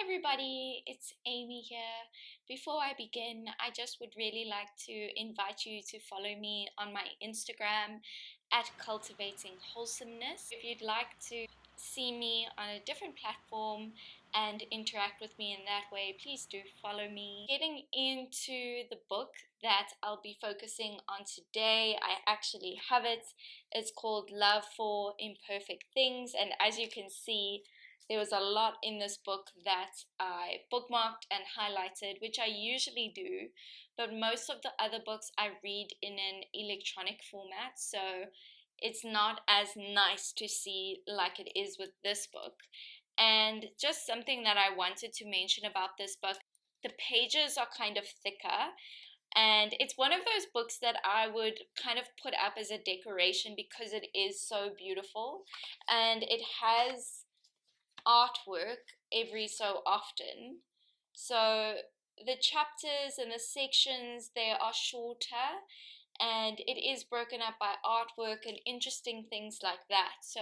Hi everybody, it's Amy here. Before I begin, I just would really like to invite you to follow me on my Instagram at Cultivating Wholesomeness. If you'd like to see me on a different platform and interact with me in that way, please do follow me. Getting into the book that I'll be focusing on today, I actually have it. It's called Love for Imperfect Things, and as you can see, there was a lot in this book that I bookmarked and highlighted, which I usually do, but most of the other books I read in an electronic format, so it's not as nice to see like it is with this book. And just something that I wanted to mention about this book, the pages are kind of thicker, and it's one of those books that I would kind of put up as a decoration because it is so beautiful, and it has artwork every so often. So the chapters and the sections, they are shorter, and it is broken up by artwork and interesting things like that. So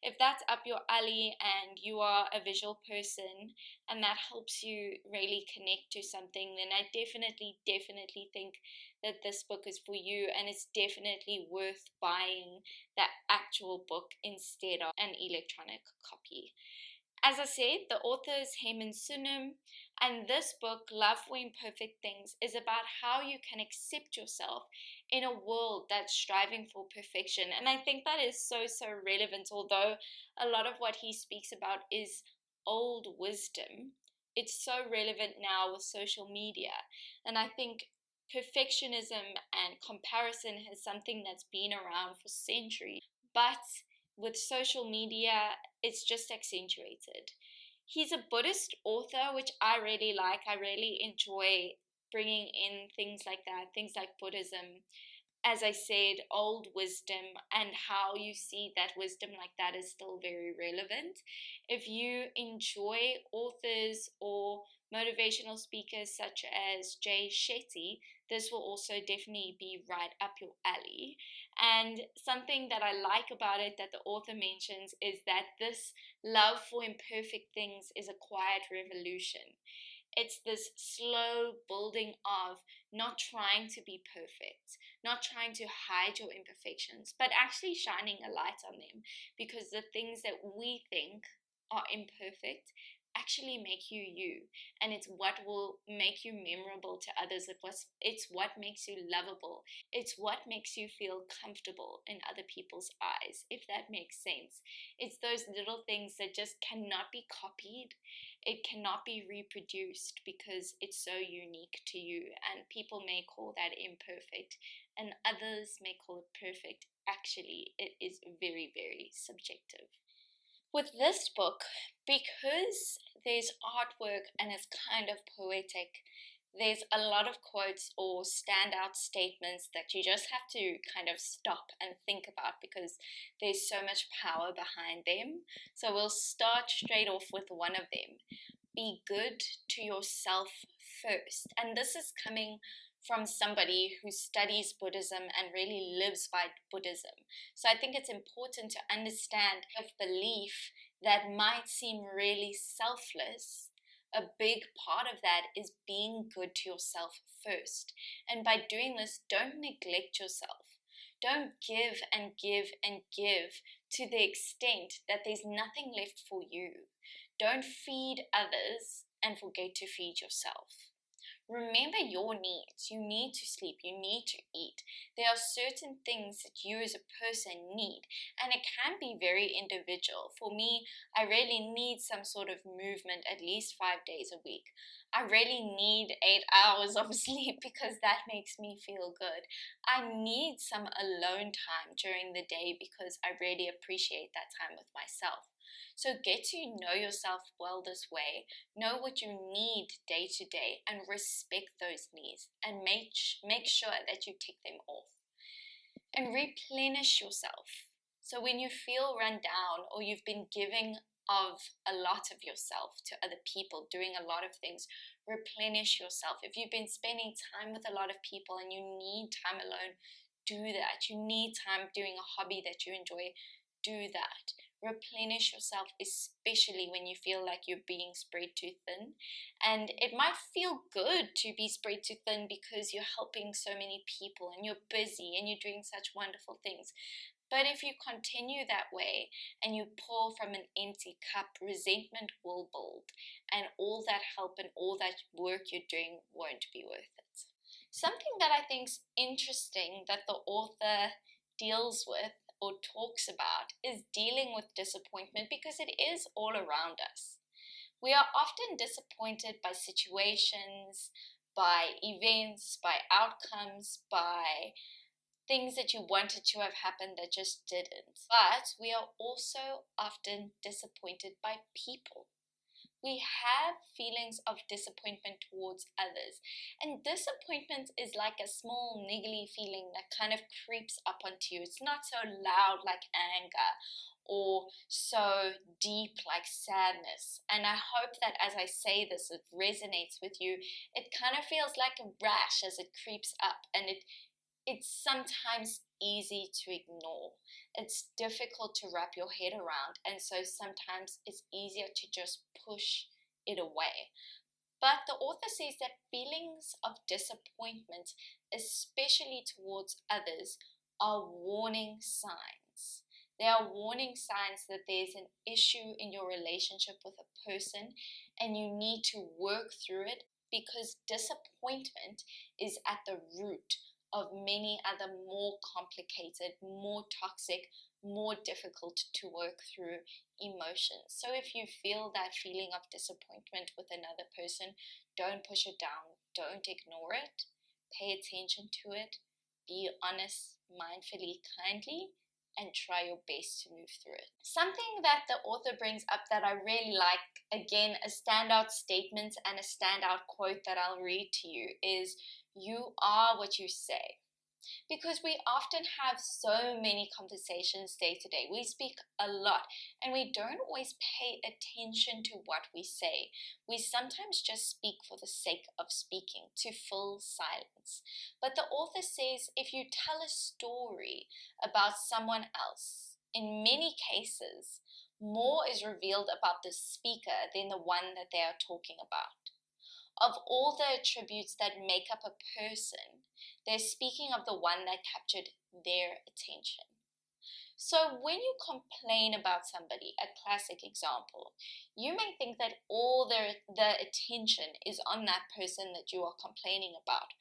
if that's up your alley and you are a visual person and that helps you really connect to something, then I definitely think that this book is for you, and it's definitely worth buying the actual book instead of an electronic copy. As I said, the author is Haemin Sunim, and this book, Love for Imperfect Things, is about how you can accept yourself in a world that's striving for perfection. And I think that is so relevant, although a lot of what he speaks about is old wisdom. It's so relevant now with social media. And I think perfectionism and comparison is something that's been around for centuries. But with social media, it's just accentuated. He's a Buddhist author, which I really like. I really enjoy bringing in things like that, things like Buddhism. As I said, old wisdom, and how you see that wisdom like that is still very relevant. If you enjoy authors or motivational speakers such as Jay Shetty, this will also definitely be right up your alley. And something that I like about it that the author mentions is that this love for imperfect things is a quiet revolution. It's this slow building of not trying to be perfect, not trying to hide your imperfections, but actually shining a light on them, because the things that we think are imperfect actually make you you, and it's what will make you memorable to others. It's what makes you lovable. It's what makes you feel comfortable in other people's eyes, if that makes sense. It's those little things that just cannot be copied. It cannot be reproduced because it's so unique to you, and people may call that imperfect and others may call it perfect. Actually, it is very subjective. With this book, because there's artwork and it's kind of poetic, there's a lot of quotes or standout statements that you just have to kind of stop and think about because there's so much power behind them. So we'll start straight off with one of them. Be good to yourself first. And this is coming from somebody who studies Buddhism and really lives by Buddhism. So I think it's important to understand a belief that might seem really selfless. A big part of that is being good to yourself first. And by doing this, don't neglect yourself. Don't give and give and give to the extent that there's nothing left for you. Don't feed others and forget to feed yourself. Remember your needs. You need to sleep. You need to eat. There are certain things that you as a person need, and it can be very individual. For me, I really need some sort of movement at least 5 days a week. I really need 8 hours of sleep because that makes me feel good. I need some alone time during the day because I really appreciate that time with myself. So get to know yourself well this way, know what you need day to day, and respect those needs, and make sure that you tick them off. And replenish yourself. So when you feel run down or you've been giving of a lot of yourself to other people, doing a lot of things, replenish yourself. If you've been spending time with a lot of people and you need time alone, do that. You need time doing a hobby that you enjoy, do that. replenish yourself, especially when you feel like you're being spread too thin. And it might feel good to be spread too thin because you're helping so many people and you're busy and you're doing such wonderful things. But if you continue that way and you pour from an empty cup, resentment will build, and all that help and all that work you're doing won't be worth it. Something that I think is interesting that the author deals with or talks about is dealing with disappointment, because it is all around us. We are often disappointed by situations, by events, by outcomes, by things that you wanted to have happened that just didn't. But we are also often disappointed by people. We have feelings of disappointment towards others, and disappointment is like a small niggly feeling that kind of creeps up onto you. It's not so loud like anger or so deep like sadness. And I hope that as I say this, it resonates with you. It kind of feels like a rash as it creeps up, and it's sometimes easy to ignore. It's difficult to wrap your head around, and so sometimes it's easier to just push it away. But the author says that feelings of disappointment, especially towards others, are warning signs. They are warning signs that there's an issue in your relationship with a person and you need to work through it, because disappointment is at the root of many other more complicated, more toxic, more difficult to work through emotions. So if you feel that feeling of disappointment with another person, don't push it down, don't ignore it, pay attention to it, be honest, mindfully, kindly, and try your best to move through it. Something that the author brings up that I really like, again, a standout statement and a standout quote that I'll read to you, is "You are what you say." Because we often have so many conversations day to day. We speak a lot and we don't always pay attention to what we say. We sometimes just speak for the sake of speaking, to fill silence. But the author says if you tell a story about someone else, in many cases, more is revealed about the speaker than the one that they are talking about. Of all the attributes that make up a person, they're speaking of the one that captured their attention. So when you complain about somebody, a classic example, you may think that all the attention is on that person that you are complaining about.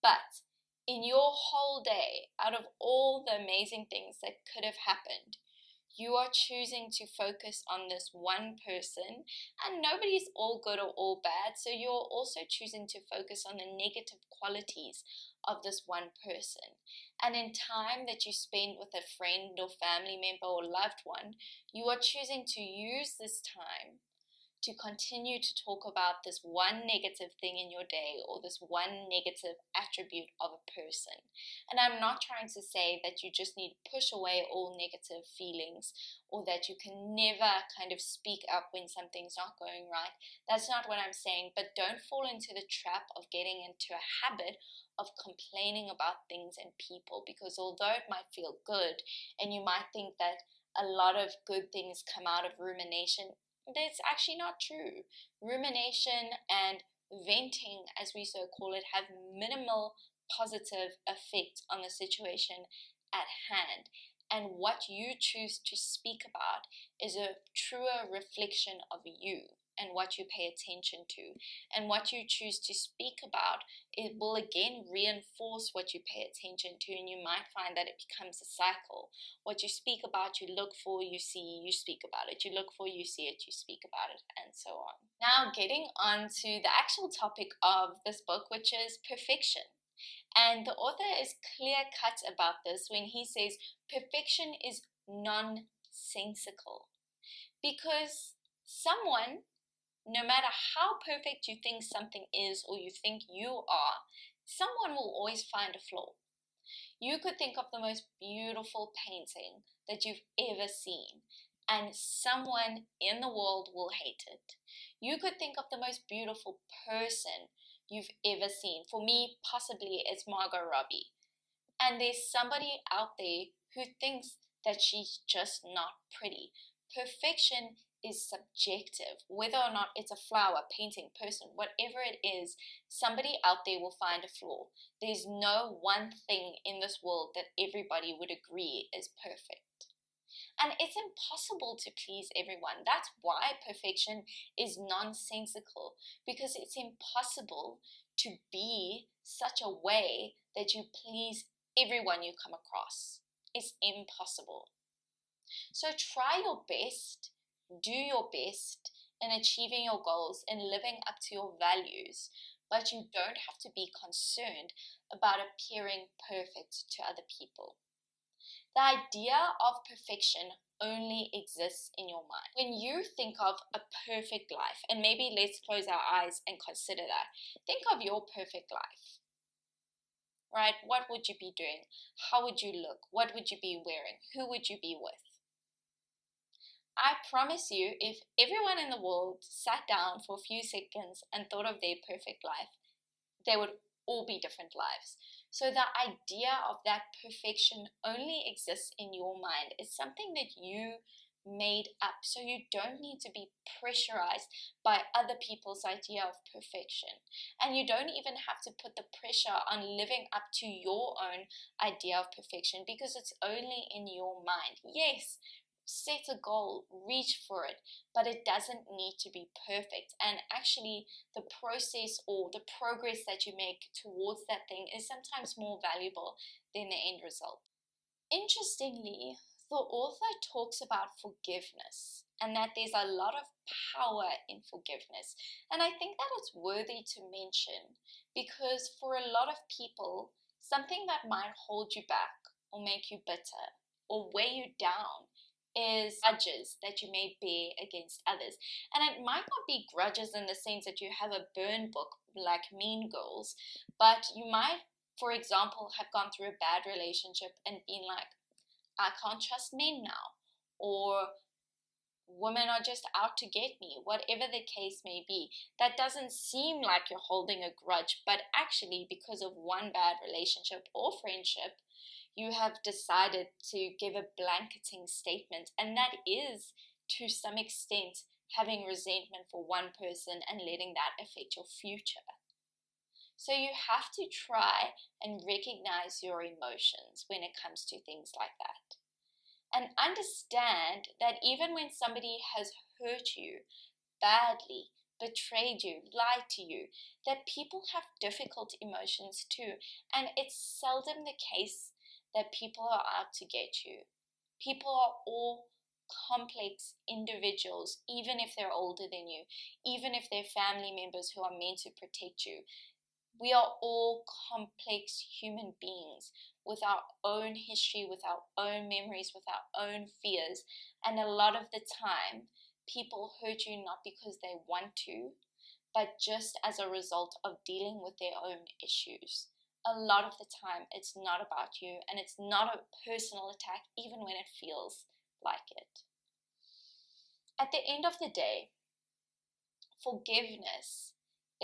But in your whole day, out of all the amazing things that could have happened, you are choosing to focus on this one person, and nobody's all good or all bad, so you're also choosing to focus on the negative qualities of this one person. And in time that you spend with a friend or family member or loved one, you are choosing to use this time to continue to talk about this one negative thing in your day or this one negative attribute of a person. And I'm not trying to say that you just need to push away all negative feelings or that you can never kind of speak up when something's not going right. That's not what I'm saying, but don't fall into the trap of getting into a habit of complaining about things and people, because although it might feel good and you might think that a lot of good things come out of rumination, that's actually not true. Rumination and venting, as we so call it, have minimal positive effect on the situation at hand. And what you choose to speak about is a truer reflection of you and what you pay attention to. And what you choose to speak about, it will again reinforce what you pay attention to, and you might find that it becomes a cycle. What you speak about, you look for, you see, you speak about it. You look for, you see it, you speak about it, and so on. Now getting on to the actual topic of this book, which is perfection. And the author is clear cut about this when he says perfection is nonsensical, because someone, no matter how perfect you think something is or you think you are, someone will always find a flaw. You could think of the most beautiful painting that you've ever seen, and someone in the world will hate it. You could think of the most beautiful person you've ever seen. For me, possibly it's Margot Robbie. And there's somebody out there who thinks that she's just not pretty. Perfection is subjective. Whether or not it's a flower, painting, person, whatever it is, somebody out there will find a flaw. There's no one thing in this world that everybody would agree is perfect. And it's impossible to please everyone. That's why perfection is nonsensical, because it's impossible to be such a way that you please everyone you come across. It's impossible. So try your best, do your best in achieving your goals and living up to your values, but you don't have to be concerned about appearing perfect to other people. The idea of perfection only exists in your mind. When you think of a perfect life, and maybe let's close our eyes and consider that. Think of your perfect life, right? What would you be doing? How would you look? What would you be wearing? Who would you be with? I promise you, if everyone in the world sat down for a few seconds and thought of their perfect life, they would all be different lives. So the idea of that perfection only exists in your mind. It's something that you made up. So you don't need to be pressurized by other people's idea of perfection. And you don't even have to put the pressure on living up to your own idea of perfection, because it's only in your mind. Yes, set a goal, reach for it, but it doesn't need to be perfect. And actually, the process or the progress that you make towards that thing is sometimes more valuable than the end result. Interestingly, the author talks about forgiveness and that there's a lot of power in forgiveness. And I think that it's worthy to mention, because for a lot of people, something that might hold you back or make you bitter or weigh you down is grudges that you may bear against others. And it might not be grudges in the sense that you have a burn book like Mean Girls, but you might, for example, have gone through a bad relationship and been like, I can't trust men now, or women are just out to get me, whatever the case may be. That doesn't seem like you're holding a grudge, but actually, because of one bad relationship or friendship, you have decided to give a blanketing statement, and that is, to some extent, having resentment for one person and letting that affect your future. So you have to try and recognize your emotions when it comes to things like that. And understand that even when somebody has hurt you badly, betrayed you, lied to you, that people have difficult emotions too. And it's seldom the case that people are out to get you. People are all complex individuals, even if they're older than you, even if they're family members who are meant to protect you. We are all complex human beings with our own history, with our own memories, with our own fears. And a lot of the time, people hurt you not because they want to, but just as a result of dealing with their own issues. A lot of the time, it's not about you, and it's not a personal attack, even when it feels like it. At the end of the day, forgiveness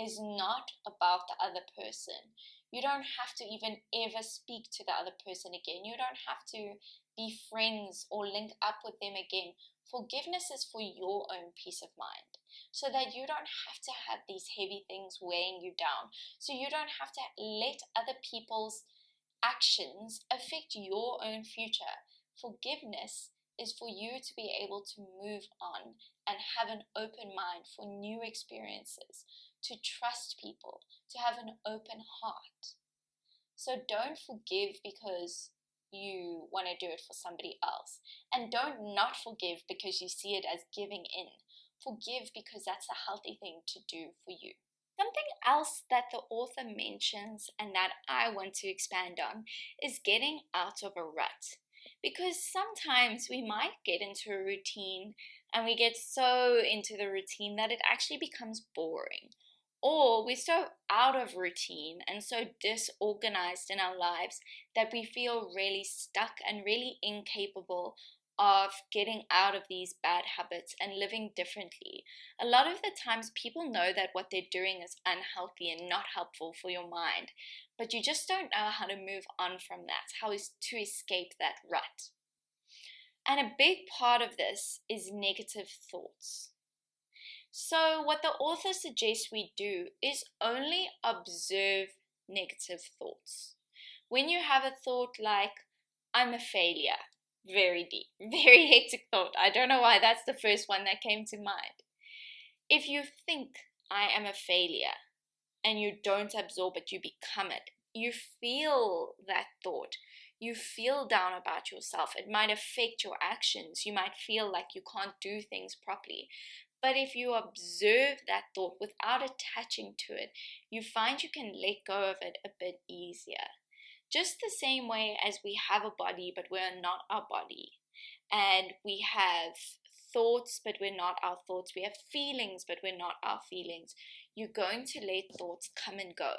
is not about the other person. You don't have to even ever speak to the other person again. You don't have to be friends or link up with them again. Forgiveness is for your own peace of mind, so that you don't have to have these heavy things weighing you down. So you don't have to let other people's actions affect your own future. Forgiveness is for you to be able to move on and have an open mind for new experiences, to trust people, to have an open heart. So don't forgive because you want to do it for somebody else. And don't not forgive because you see it as giving in. Forgive because that's a healthy thing to do for you. Something else that the author mentions and that I want to expand on is getting out of a rut. Because sometimes we might get into a routine and we get so into the routine that it actually becomes boring. Or we're so out of routine and so disorganized in our lives that we feel really stuck and really incapable of getting out of these bad habits and living differently. A lot of the times people know that what they're doing is unhealthy and not helpful for your mind, but you just don't know how to move on from that, how is to escape that rut. And a big part of this is negative thoughts. So what the author suggests we do is only observe negative thoughts. When you have a thought like, I'm a failure, very deep, very hectic thought. I don't know why that's the first one that came to mind. If you think I am a failure and you don't absorb it, you become it. You feel that thought. You feel down about yourself. It might affect your actions. You might feel like you can't do things properly. But if you observe that thought without attaching to it, you find you can let go of it a bit easier. Just the same way as we have a body, but we're not our body. And we have thoughts, but we're not our thoughts. We have feelings, but we're not our feelings. You're going to let thoughts come and go.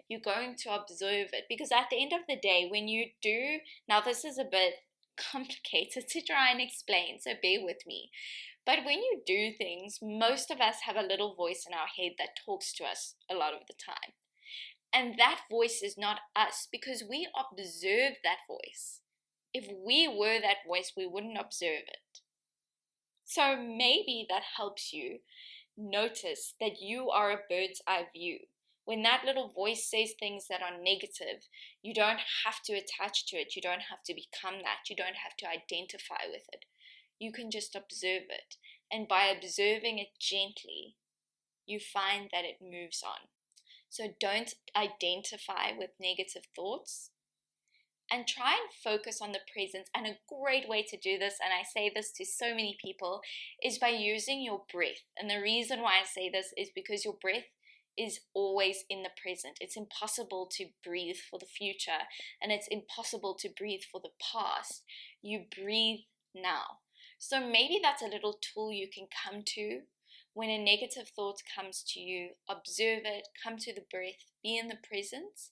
You're going to observe it. Because at the end of the day, when you do, now this is a bit complicated to try and explain, so bear with me. But when you do things, most of us have a little voice in our head that talks to us a lot of the time. And that voice is not us because we observe that voice. If we were that voice, we wouldn't observe it. So maybe that helps you notice that you are a bird's eye view. When that little voice says things that are negative, you don't have to attach to it. You don't have to become that. You don't have to identify with it. You can just observe it. And by observing it gently, you find that it moves on. So don't identify with negative thoughts and try and focus on the present. And a great way to do this, and I say this to so many people, is by using your breath. And the reason why I say this is because your breath is always in the present. It's impossible to breathe for the future, and it's impossible to breathe for the past. You breathe now. So maybe that's a little tool you can come to. When a negative thought comes to you, observe it, come to the breath, be in the present.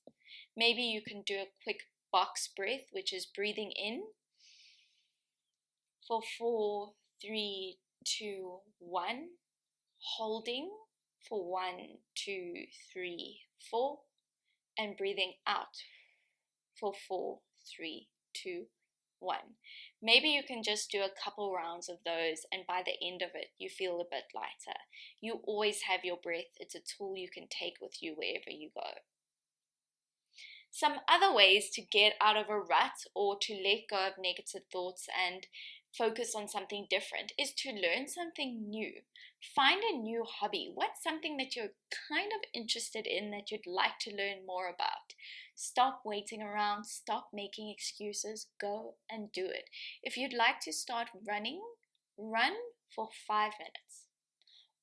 Maybe you can do a quick box breath, which is breathing in for 4, 3, 2, 1, holding for 1, 2, 3, 4, and breathing out for 4, 3, 2, 1. Maybe you can just do a couple rounds of those, and by the end of it, you feel a bit lighter. You always have your breath. It's a tool you can take with you wherever you go. Some other ways to get out of a rut or to let go of negative thoughts and focus on something different is to learn something new. Find a new hobby. What's something that you're kind of interested in that you'd like to learn more about? Stop waiting around, stop making excuses, go and do it. If you'd like to start running, run for 5 minutes.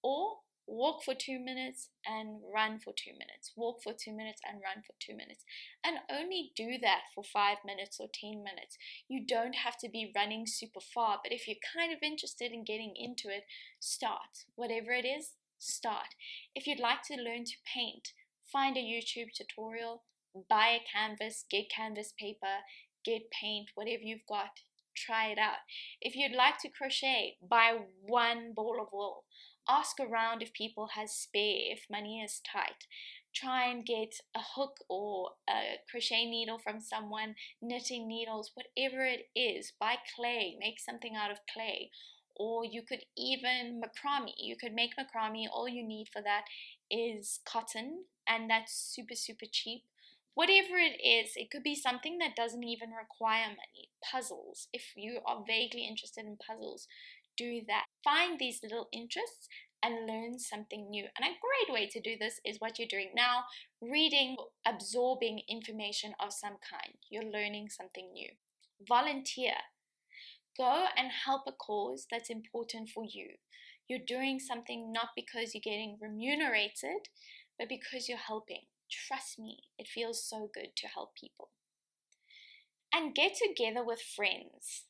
Or walk for 2 minutes and run for 2 minutes. Walk for 2 minutes and run for 2 minutes. And only do that for 5 minutes or 10 minutes. You don't have to be running super far, but if you're kind of interested in getting into it, start. Whatever it is, start. If you'd like to learn to paint, find a YouTube tutorial, buy a canvas, get canvas paper, get paint, whatever you've got, try it out. If you'd like to crochet, buy one ball of wool. Ask around if people has spare, if money is tight. Try and get a hook or a crochet needle from someone, knitting needles, whatever it is. Buy clay, make something out of clay. Or you could even macrame. You could make macrame. All you need for that is cotton, and that's super, super cheap. Whatever it is, it could be something that doesn't even require money. Puzzles. If you are vaguely interested in puzzles, do that. Find these little interests and learn something new. And a great way to do this is what you're doing now, reading, absorbing information of some kind. You're learning something new. Volunteer. Go and help a cause that's important for you. You're doing something not because you're getting remunerated, but because you're helping. Trust me, it feels so good to help people. And get together with friends.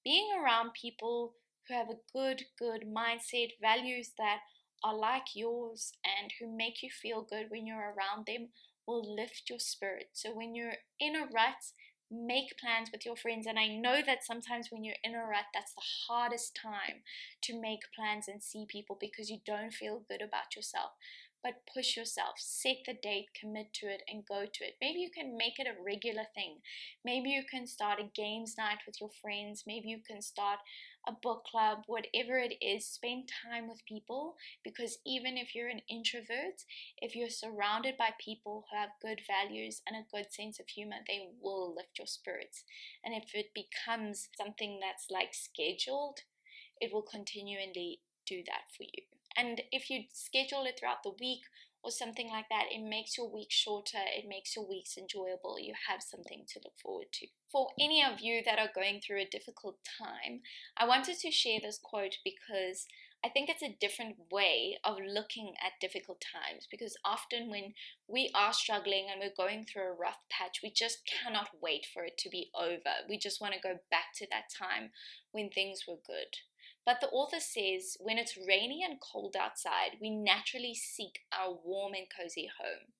Being around people who have a good mindset, values that are like yours and who make you feel good when you're around them will lift your spirit. So when you're in a rut, make plans with your friends. And I know that sometimes when you're in a rut, that's the hardest time to make plans and see people because you don't feel good about yourself. but push yourself, set the date, commit to it, and go to it. Maybe you can make it a regular thing. Maybe you can start a games night with your friends. Maybe you can start a book club, whatever it is. Spend time with people, because even if you're an introvert, if you're surrounded by people who have good values and a good sense of humor, they will lift your spirits. And if it becomes something that's like scheduled, it will continually do that for you. And if you schedule it throughout the week or something like that, it makes your week shorter, it makes your weeks enjoyable. You have something to look forward to. For any of you that are going through a difficult time, I wanted to share this quote because I think it's a different way of looking at difficult times, because often when we are struggling and we're going through a rough patch, we just cannot wait for it to be over. We just want to go back to that time when things were good. But the author says when it's rainy and cold outside, we naturally seek our warm and cozy home.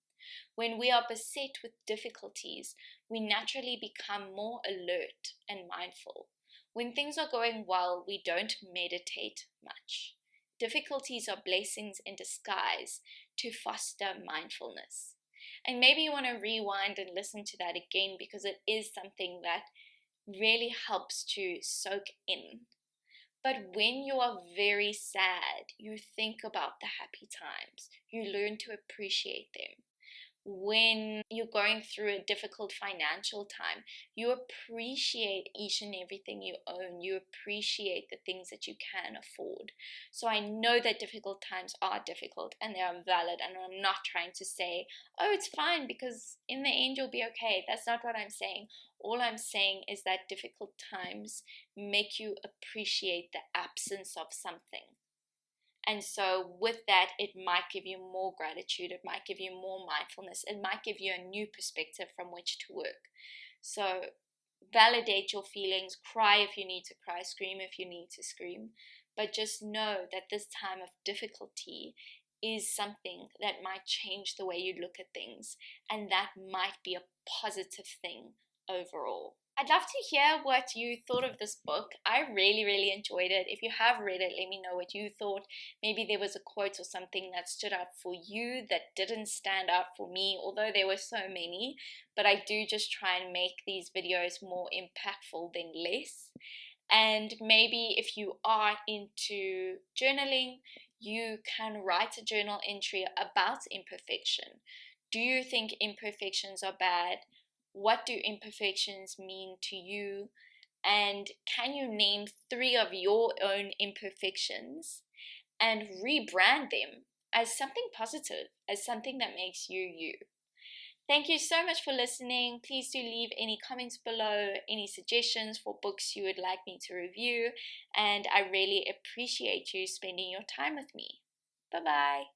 When we are beset with difficulties, we naturally become more alert and mindful. When things are going well, we don't meditate much. Difficulties are blessings in disguise to foster mindfulness. And maybe you want to rewind and listen to that again, because it is something that really helps to soak in. But when you are very sad, you think about the happy times. You learn to appreciate them. When you're going through a difficult financial time, you appreciate each and everything you own. You appreciate the things that you can afford. So I know that difficult times are difficult and they are valid, and I'm not trying to say, oh, it's fine because in the end you'll be okay. That's not what I'm saying. All I'm saying is that difficult times make you appreciate the absence of something. And so with that, it might give you more gratitude, it might give you more mindfulness, it might give you a new perspective from which to work. So validate your feelings, cry if you need to cry, scream if you need to scream, but just know that this time of difficulty is something that might change the way you look at things, and that might be a positive thing overall. I'd love to hear what you thought of this book. I really enjoyed it. If you have read it, let me know what you thought. Maybe there was a quote or something that stood out for you that didn't stand out for me, although there were so many. But I do just try and make these videos more impactful than less. And maybe if you are into journaling, you can write a journal entry about imperfection. Do you think imperfections are bad? What do imperfections mean to you? And can you name 3 of your own imperfections and rebrand them as something positive, as something that makes you you? Thank you so much for listening. Please do leave any comments below, any suggestions for books you would like me to review, and I really appreciate you spending your time with me. Bye-bye.